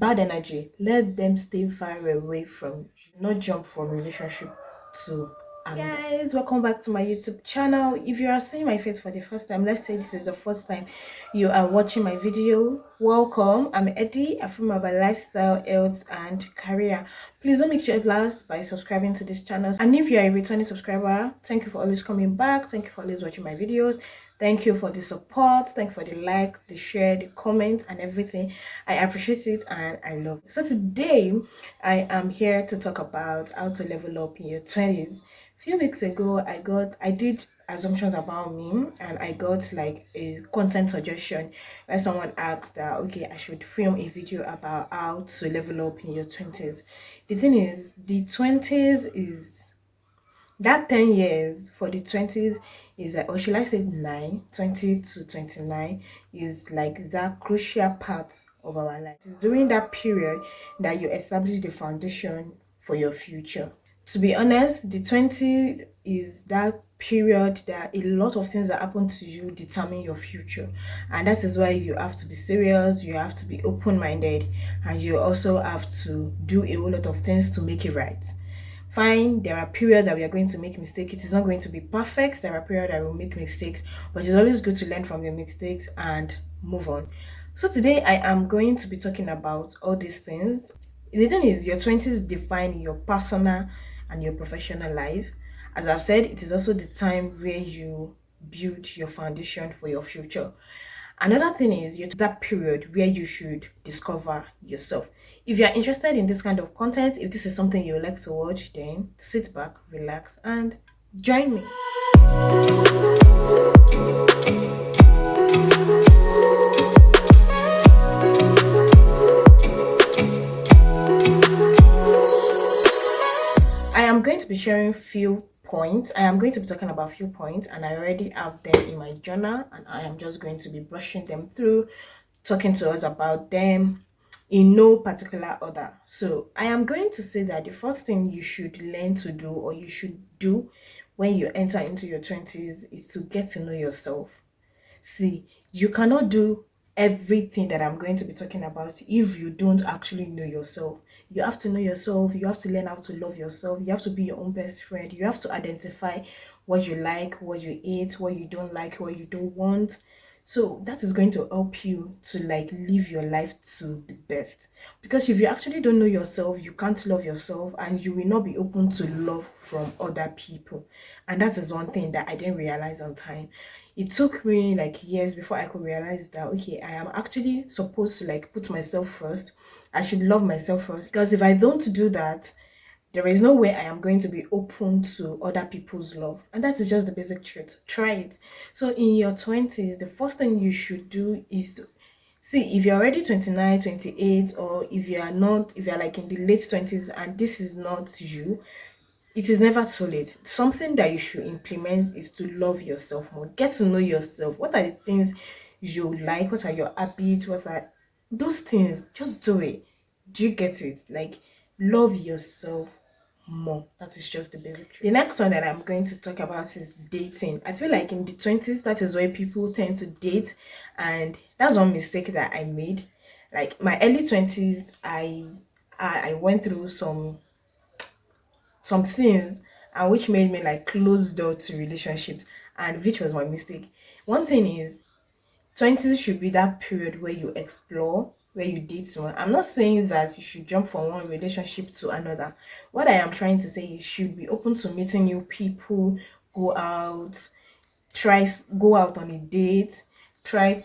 bad energy, let them stay far away from you. Not jump from relationship to guys, welcome back to my YouTube channel. If you are seeing my face for the first time, let's say this is the first time you are watching my video, welcome. I'm Eddie. I'm from about lifestyle, health and career. Please don't make sure it lasts by subscribing to this channel, and if you are a returning subscriber, thank you for always coming back. Thank you for always watching my videos. Thank you for the support. Thank you for the likes, the share, the comment and everything. I appreciate it and I love it. So today I am here to talk about how to level up in your 20s. A few weeks ago I did assumptions about me, and I got like a content suggestion where someone asked that okay, I should film a video about how to level up in your 20s. The thing is, the 20s is that 10 years for the 20s is like, or should I say 20 to 29 is like that crucial part of our life. It's during that period that you establish the foundation for your future. To be honest, the 20s is that period that a lot of things that happen to you determine your future, and that is why you have to be serious, you have to be open-minded, and you also have to do a whole lot of things to make it right. Fine, there are periods that we are going to make mistakes. It is not going to be perfect. There are periods that will make mistakes, but it's always good to learn from your mistakes and move on. So today I am going to be talking about all these things. The thing is, your 20s define your personal and your professional life. As I've said, it is also the time where you build your foundation for your future. Another thing is that period where you should discover yourself. If you are interested in this kind of content, if this is something you would like to watch, then sit back, relax, and join me. I am going to be sharing few points. I am going to be talking about few points, and I already have them in my journal, and I am just going to be brushing them through, talking to us about them in no particular order. So I am going to say that the first thing you should learn to do, or you should do when you enter into your 20s, is to get to know yourself. See, you cannot do everything that I'm going to be talking about if you don't actually know yourself. You have to know yourself, you have to learn how to love yourself, you have to be your own best friend, you have to identify what you like, what you hate, what you don't like, what you don't want. So that is going to help you to like live your life to the best, because if you actually don't know yourself, you can't love yourself, and you will not be open to love from other people. And that is one thing that I didn't realize on time. It took me like years before I could realize that okay, I am actually supposed to like put myself first. I should love myself first, because if I don't do that, there is no way I am going to be open to other people's love. And that is just the basic truth. Try it. So in your 20s, the first thing you should do is to see if you're already 29, 28, or if you are not, if you're like in the late 20s and this is not you, it is never too late. Something that you should implement is to love yourself more. Get to know yourself. What are the things you like? What are your habits? What are those things? Just do it. Do you get it? Like, love yourself more. That is just the basic truth. The next one that I'm going to talk about is dating. I feel like in the 20s, that is where people tend to date, and that's one mistake that I made. Like my early 20s, I went through some things, and which made me like close door to relationships, and which was my mistake. One thing is, 20s should be that period where you explore, where you date someone. I'm not saying that you should jump from one relationship to another. What I am trying to say is, you should be open to meeting new people, go out, go out on a date, try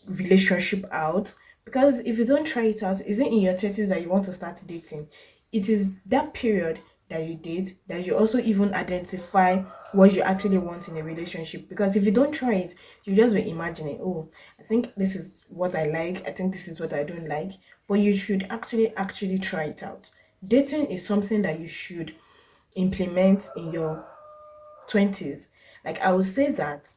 relationship out. Because if you don't try it out, is it in your 30s that you want to start dating? It is that period that you date that you also even identify what you actually want in a relationship. Because if you don't try it, you just be imagining, oh, I think this is what I like, I think this is what I don't like. But you should actually try it out. Dating is something that you should implement in your 20s. Like I would say that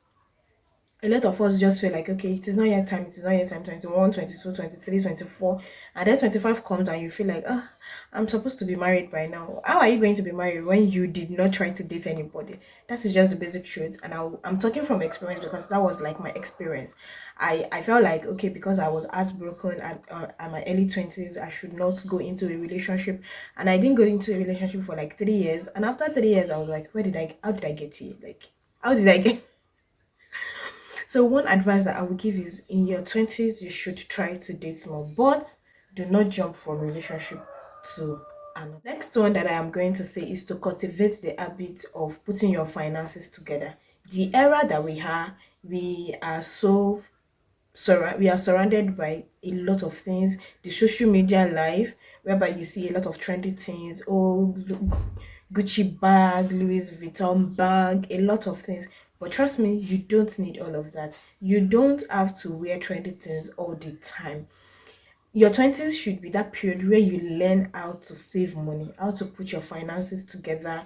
a lot of us just feel like, okay, it is not yet time, it is not yet time. 21, 22, 23, 24, and then 25 comes and you feel like, ah, I'm supposed to be married by now. How are you going to be married when you did not try to date anybody? That is just the basic truth. And I'm talking from experience because that was like my experience. I felt like, okay, because I was heartbroken at my early 20s, I should not go into a relationship. And I didn't go into a relationship for like 3 years. And after 3 years, I was like, how did I get here? Like, how did I get so one advice that I would give is in your 20s you should try to date more, but do not jump from relationship to another. Next one that I am going to say is to cultivate the habit of putting your finances together. The era that we are so we are surrounded by a lot of things. The social media life, whereby you see a lot of trendy things. Oh, Gucci bag, Louis Vuitton bag, a lot of things. But trust me, you don't need all of that. You don't have to wear trendy things all the time. Your 20s should be that period where you learn how to save money, how to put your finances together,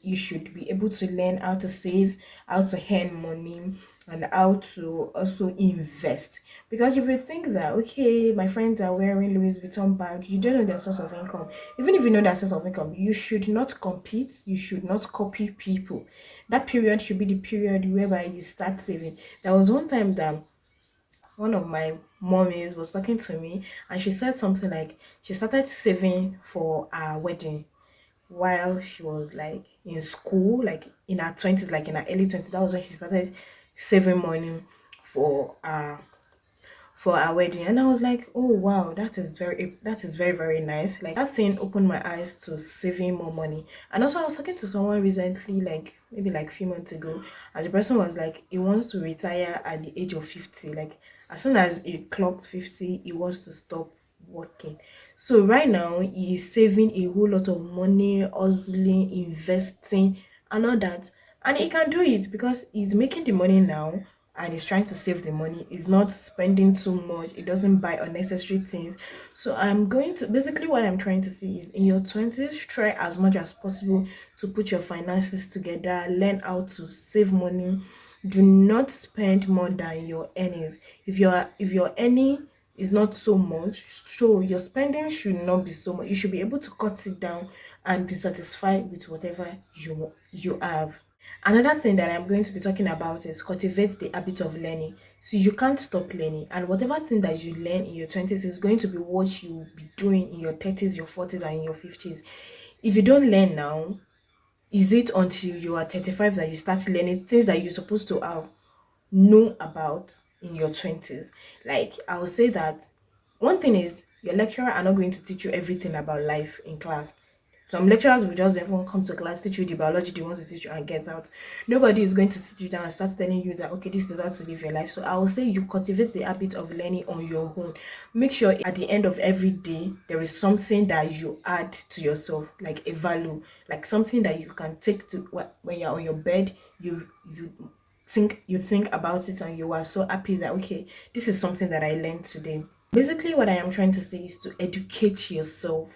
you should be able to learn how to save, how to earn money, and how to also invest. Because if you think that, okay, my friends are wearing Louis Vuitton bag, you don't know their source of income. Even if you know their source of income, you should not compete, you should not copy people. That period should be the period whereby you start saving. There was one time that one of my mommies was talking to me and she said something like she started saving for our wedding while she was like in school, like in her 20s, like in her early 20s. That was when she started saving money for for our wedding. And I was like, oh wow, that is very very nice. Like that thing opened my eyes to saving more money. And also I was talking to someone recently, like maybe like a few months ago, and the person was like he wants to retire at the age of 50. Like as soon as he clocked 50 he wants to stop working. So right now he is saving a whole lot of money, hustling, investing, and all that. And he can do it because he's making the money now and he's trying to save the money. He's not spending too much. He doesn't buy unnecessary things. So I'm going to basically what I'm trying to say is in your 20s, try as much as possible to put your finances together, learn how to save money. Do not spend more than your earnings. If your earning is not so much, so your spending should not be so much. You should be able to cut it down and be satisfied with whatever you have. Another thing that I'm going to be talking about is cultivate the habit of learning. So you can't stop learning, and whatever thing that you learn in your 20s is going to be what you will be doing in your 30s, your 40s, and in your 50s. If you don't learn now, is it until you are 35 that you start learning things that you're supposed to have know about in your 20s? Like I would say that one thing is your lecturer are not going to teach you everything about life in class. Some lecturers will just even come to class, teach you the biology they want to teach you and get out. Nobody is going to sit you down and start telling you that, okay, this is how to live your life. So I will say you cultivate the habit of learning on your own. Make sure at the end of every day, there is something that you add to yourself, like a value, like something that you can take to when you're on your bed, you think about it and you are so happy that, okay, this is something that I learned today. Basically what I am trying to say is to educate yourself.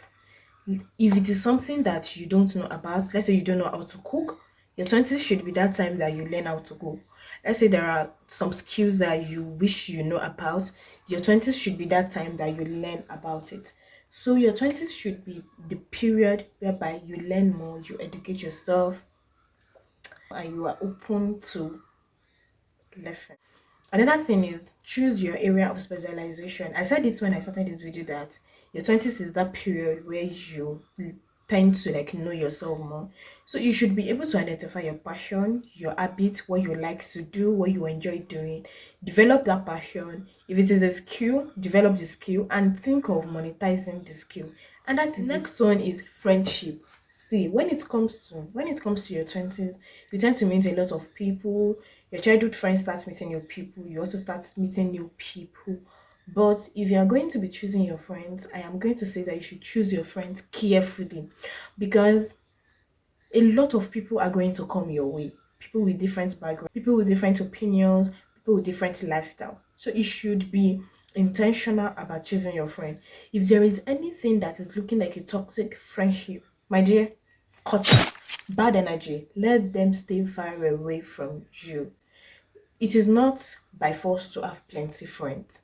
If it is something that you don't know about, let's say you don't know how to cook, your 20s should be that time that you learn how to cook. Let's say there are some skills that you wish you know about, your 20s should be that time that you learn about it. So your 20s should be the period whereby you learn more, you educate yourself, and you are open to lesson. Another thing is choose your area of specialization. I said this when I started this video that your 20s is that period where you tend to like know yourself more. So you should be able to identify your passion, your habits, what you like to do, what you enjoy doing. Develop that passion. If it is a skill, develop the skill and think of monetizing the skill. And that is next one is friendship. See, when it comes to your 20s, you tend to meet a lot of people. Your childhood friends start meeting new people, you also start meeting new people. But if you are going to be choosing your friends, I am going to say that you should choose your friends carefully, because a lot of people are going to come your way. People with different backgrounds, people with different opinions, people with different lifestyle. So you should be intentional about choosing your friend. If there is anything that is looking like a toxic friendship, my dear, cut it. Bad energy, let them stay far away from you. it is not by force to have plenty friends.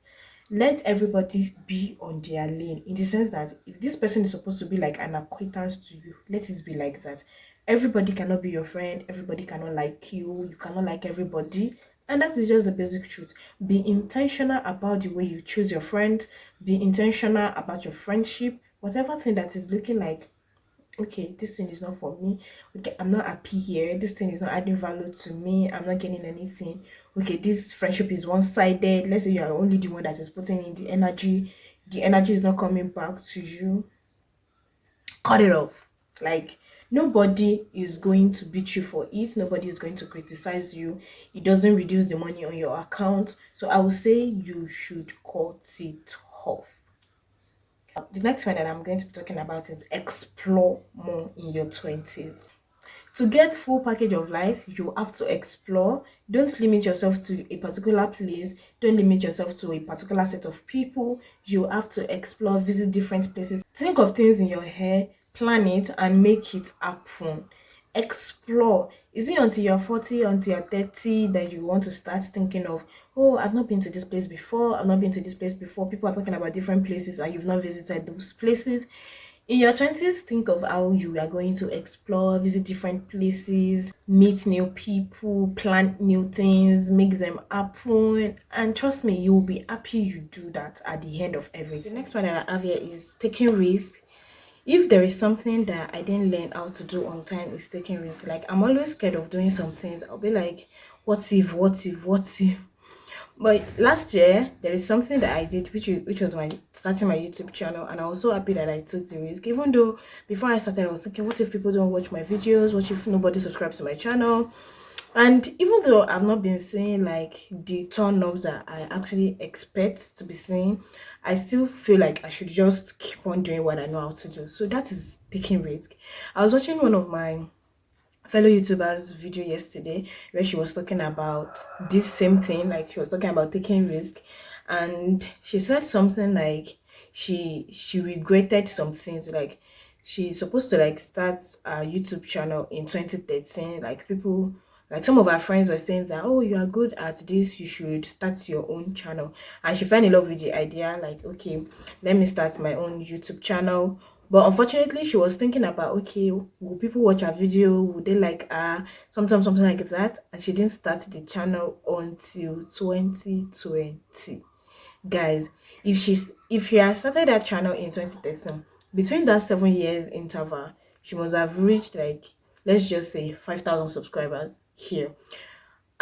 Let everybody be on their lane, in the sense that if this person is supposed to be like an acquaintance to you, let it be like that. Everybody cannot be your friend, everybody cannot like you cannot like everybody, and that is just the basic truth. Be intentional about the way you choose your friends, be intentional about your friendship, whatever thing that is looking like, okay, this thing is not for me, okay, I'm not happy here, this thing is not adding value to me, I'm not getting anything, okay, this friendship is one-sided, let's say you are only the one that is putting in the energy is not coming back to you, cut it off. Like, nobody is going to beat you for it, nobody is going to criticize you, it doesn't reduce the money on your account, so I would say you should cut it off. The next one that I'm going to be talking about is explore more in your 20s. To get full package of life, you have to explore. Don't limit yourself to a particular place. Don't limit yourself to a particular set of people. You have to explore, visit different places. Think of things in your head, plan it, and make it happen. Explore. Is it until you're 40, until you're 30 that you want to start thinking of, oh, I've not been to this place before, I've not been to this place before. People are talking about different places and you've not visited those places. In your 20s, think of how you are going to explore, visit different places, meet new people, plant new things, make them happen. And trust me, you will be happy you do that at the end of everything. The next one that I have here is taking risks. If there is something that I didn't learn how to do on time, is taking risk. Like, I'm always scared of doing some things. I'll be like, what if, what if, what if? But last year there is something that I did, which was my starting my YouTube channel, and I was so happy that I took the risk. Even though before I started, I was thinking, what if people don't watch my videos? What if nobody subscribes to my channel? And even though I've not been seeing like the turn ups that I actually expect to be seeing, I still feel like I should just keep on doing what I know how to do. So that is taking risk. I was watching one of my fellow YouTuber's video yesterday where she was talking about this same thing, like she was talking about taking risk, and she said something like she regretted some things, like she's supposed to like start a YouTube channel in 2013. Like people, like some of our friends were saying that, oh, you are good at this, you should start your own channel, and she fell in love with the idea, like, okay, let me start my own YouTube channel. But unfortunately, she was thinking about, okay, will people watch her video? Would they like her? Something like that. And she didn't start the channel until 2020. Guys, if she had started that channel in 2013, between that 7 years interval, she must have reached like, let's just say 5,000 subscribers here.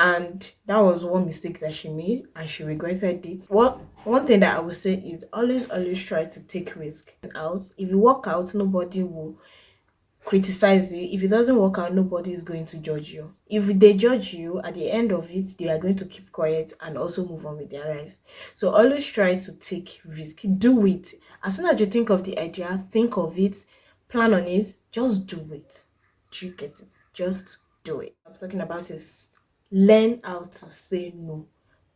And that was one mistake that she made, and she regretted it. One thing that I would say is always try to take risk out. If you work out, nobody will criticize you. If it doesn't work out, nobody is going to judge you. If they judge you, at the end of it, they are going to keep quiet and also move on with their lives. So always try to take risk. Do it. As soon as you think of the idea, think of it, plan on it, just do it. Do you get it? Just do it. I'm talking about is learn how to say no.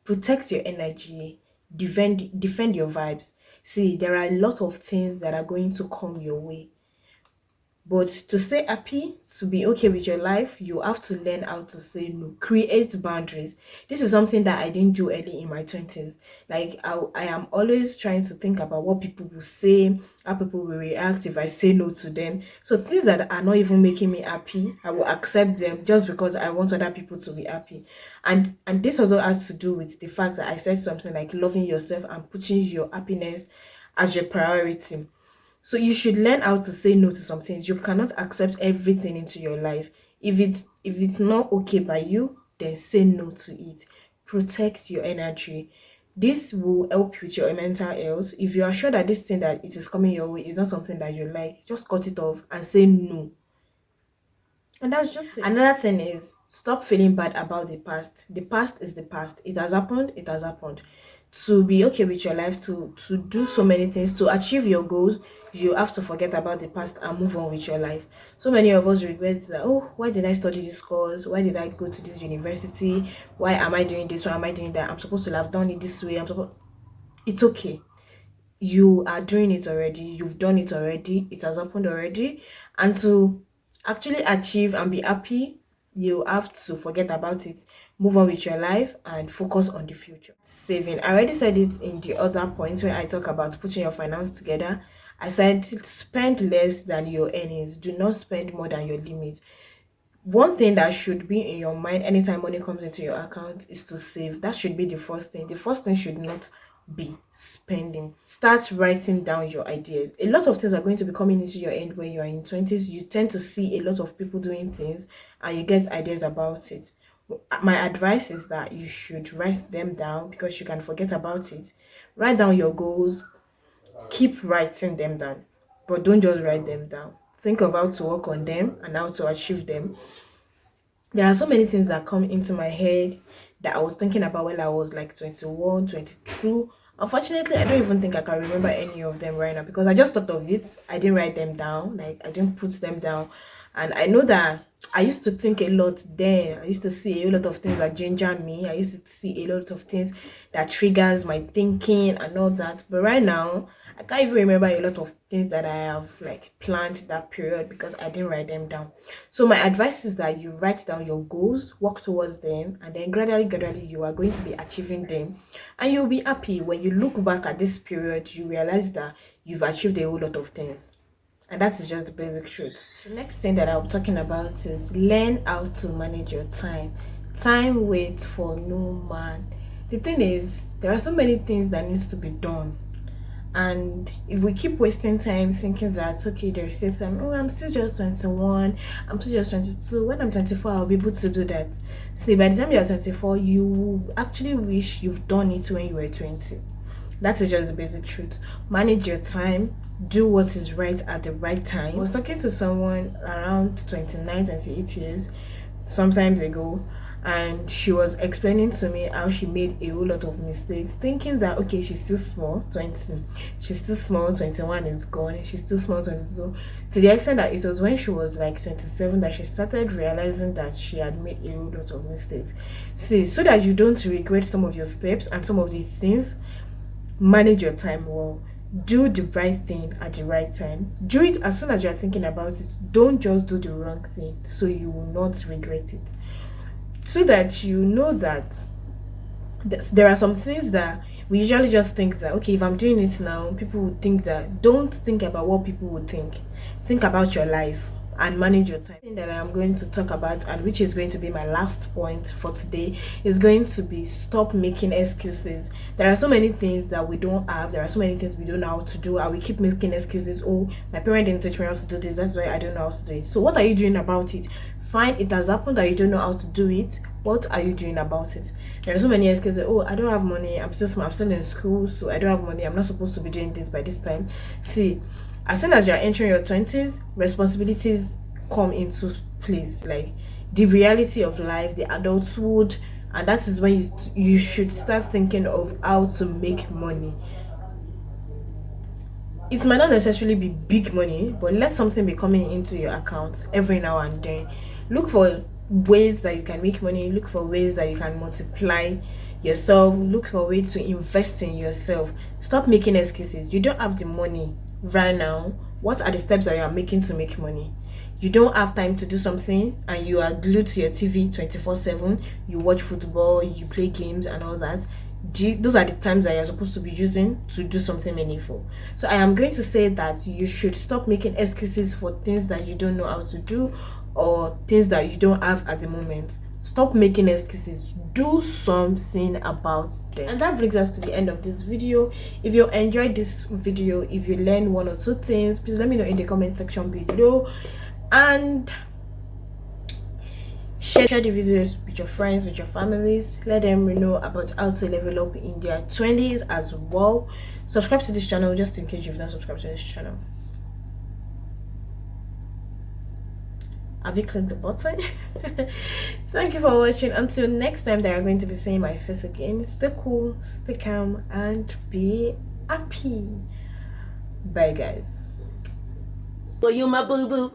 Protect your energy. Defend your vibes. See, there are a lot of things that are going to come your way, but to stay happy, to be okay with your life, you have to learn how to say no. Create boundaries. This is something that I didn't do early in my 20s. Like, I am always trying to think about what people will say, how people will react if I say no to them. So things that are not even making me happy, I will accept them just because I want other people to be happy. And this also has to do with the fact that I said something like loving yourself and putting your happiness as your priority. So you should learn how to say no to some things. You cannot accept everything into your life. If it's not okay by you, then say no to it. Protect your energy. This will help with your mental health. If you are sure that this thing that it is coming your way is not something that you like, just cut it off and say no. And that's just it. Another thing is, stop feeling bad about the past. The past is the past. It has happened, it has happened. To be okay with your life, to do so many things, to achieve your goals, you have to forget about the past and move on with your life. So many of us regret that, oh, why did I study this course? Why did I go to this university? Why am I doing this? Why am I doing that? I'm supposed to have done it this way. It's okay. You are doing it already, you've done it already, it has happened already. And to actually achieve and be happy, you have to forget about it, move on with your life, and focus on the future. Saving, I already said it in the other point where I talk about putting your finance together. I said spend less than your earnings, do not spend more than your limit. One thing that should be in your mind anytime money comes into your account is to save. That should be the first thing. The first thing should not be spending. Start writing down your ideas. A lot of things are going to be coming into your end when you are in 20s. You tend to see a lot of people doing things and you get ideas about it. My advice is that you should write them down because you can forget about it. Write down your goals, keep writing them down, but don't just write them down. Think of how to work on them and how to achieve them. There are so many things that come into my head that I was thinking about when I was like 21, 22. Unfortunately, I don't even think I can remember any of them right now because I just thought of it. I didn't write them down, like I didn't put them down. And I know that I used to think a lot then. I used to see a lot of things that ginger me. I used to see a lot of things that triggers my thinking and all that. But right now, I can't even remember a lot of things that I have like planned that period because I didn't write them down. So my advice is that you write down your goals, work towards them, and then gradually you are going to be achieving them, and you'll be happy when you look back at this period. You realize that you've achieved a whole lot of things, and that is just the basic truth. The next thing that I'm talking about is learn how to manage your time. Time waits for no man. The thing is, there are so many things that needs to be done, and if we keep wasting time thinking that okay, there's still time, oh, I'm still just 21, I'm still just 22, when I'm 24 I'll be able to do that. See, by the time you're 24, you actually wish you've done it when you were 20. That is just the basic truth. Manage your time, do what is right at the right time. I was talking to someone around 29, 28 years sometimes ago, and she was explaining to me how she made a whole lot of mistakes, thinking that okay, she's still small, 20, she's still small, 21 is gone, she's still small, 22, to the extent that it was when she was like 27 that she started realizing that she had made a whole lot of mistakes. See, so that you don't regret some of your steps and some of the things, manage your time well. Do the right thing at the right time. Do it as soon as you're thinking about it. Don't just do the wrong thing so you will not regret it. So that you know that there are some things that we usually just think that okay, if I'm doing it now, people would think that. Don't think about what people would think. Think about your life and manage your time. The thing that I am going to talk about, and which is going to be my last point for today, is going to be stop making excuses. There are so many things that we don't have, there are so many things we don't know how to do, and we keep making excuses. Oh, my parent didn't teach me how to do this, that's why I don't know how to do it. So what are you doing about it? Fine, it has happened that you don't know how to do it. What are you doing about it? There are so many excuses. Oh, I don't have money, I'm still small, I'm still in school, so I don't have money, I'm not supposed to be doing this by this time. See, as soon as you're entering your 20s, responsibilities come into place, like the reality of life, the adulthood, and that is when you should start thinking of how to make money. It might not necessarily be big money, but let something be coming into your account every now and then. Look for ways that you can make money, look for ways that you can multiply yourself, look for ways to invest in yourself. Stop making excuses. You don't have the money right now. What are the steps that you are making to make money? You don't have time to do something and you are glued to your TV 24/7. You watch football, you play games and all that. Those are the times that you're supposed to be using to do something meaningful. So I am going to say that you should stop making excuses for things that you don't know how to do or things that you don't have at the moment. Stop making excuses, do something about them. And that brings us to the end of this video. If you enjoyed this video, if you learned one or two things, please let me know in the comment section below, and share the videos with your friends, with your families. Let them know about how to level up in their 20s as well. Subscribe to this channel just in case you've not subscribed to this channel. Have you clicked the button? Thank you for watching. Until next time that I'm going to be seeing my face again, stay cool, stay calm, and be happy. Bye guys. For you, my boo boo.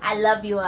I love you all.